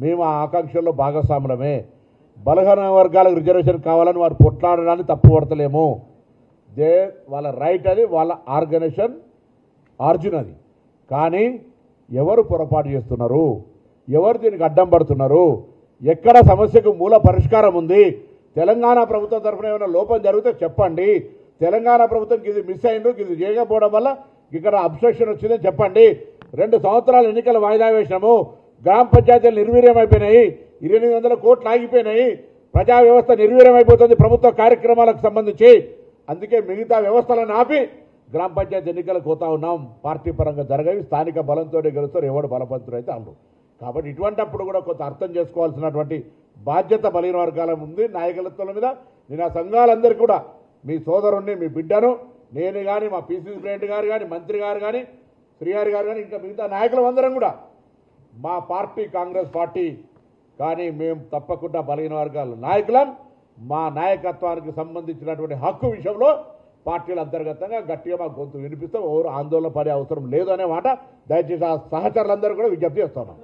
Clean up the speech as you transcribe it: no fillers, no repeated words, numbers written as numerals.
మేము ఆ ఆకాంక్షల్లో భాగస్వాములమే. బలహీన వర్గాలకు రిజర్వేషన్ కావాలని వారు కొట్లాడడాన్ని తప్పుపడతలేము. వాళ్ళ రైట్, అది వాళ్ళ ఆర్గనైజేషన్ ఆర్జిన్. అది కానీ ఎవరు పొరపాటు చేస్తున్నారు, ఎవరు దీనికి అడ్డం పడుతున్నారు, ఎక్కడ సమస్యకు మూల పరిష్కారం ఉంది, తెలంగాణ ప్రభుత్వం తరఫున ఏమైనా లోపం జరిగితే చెప్పండి. తెలంగాణ ప్రభుత్వం ఇది మిస్ అయిందో, ఇది చేయకపోవడం వల్ల ఇక్కడ అబ్స్ట్రక్షన్ వచ్చిందని చెప్పండి. 2 సంవత్సరాలు ఎన్నికలు వాయిదా వేసినాము, గ్రామ పంచాయతీలు నిర్వీర్యమైపోయినాయి, 800 కోట్లు ఆగిపోయినాయి, ప్రజా వ్యవస్థ నిర్వీర్యమైపోతుంది ప్రభుత్వ కార్యక్రమాలకు సంబంధించి. అందుకే మిగతా వ్యవస్థలను ఆపి గ్రామ పంచాయతీ ఎన్నికలకు పోతా ఉన్నాం. పార్టీ పరంగా జరగవి, స్థానిక బలంతో గెలుస్తారు, ఎవడు బలవంతుడు అయితే వాళ్ళు. కాబట్టి ఇటువంటిప్పుడు కూడా కొంత అర్థం చేసుకోవాల్సినటువంటి బాధ్యత బలహీన వర్గాల ఉంది, నాయకత్వాల మీద. నేను ఆ సంఘాలందరికీ కూడా, మీ సోదరుణ్ణి, మీ బిడ్డను, నేను కానీ, మా పీసీసీ ప్రెసిడెంట్ గారు కానీ, మంత్రి గారు కానీ, శ్రీహరి గారు కానీ, ఇంకా మిగతా నాయకులందరం కూడా, మా పార్టీ కాంగ్రెస్ పార్టీ కానీ మేము తప్పకుండా బలహీన వర్గాల నాయకులం. మా నాయకత్వానికి సంబంధించినటువంటి హక్కు విషయంలో పార్టీల అంతర్గతంగా గట్టిగా మా గొంతు వినిపిస్తాం. ఎవరు ఆందోళన పడే అవసరం లేదు అనే మాట దయచేసి ఆ సహచరులందరూ కూడా విజ్ఞప్తి చేస్తున్నాం.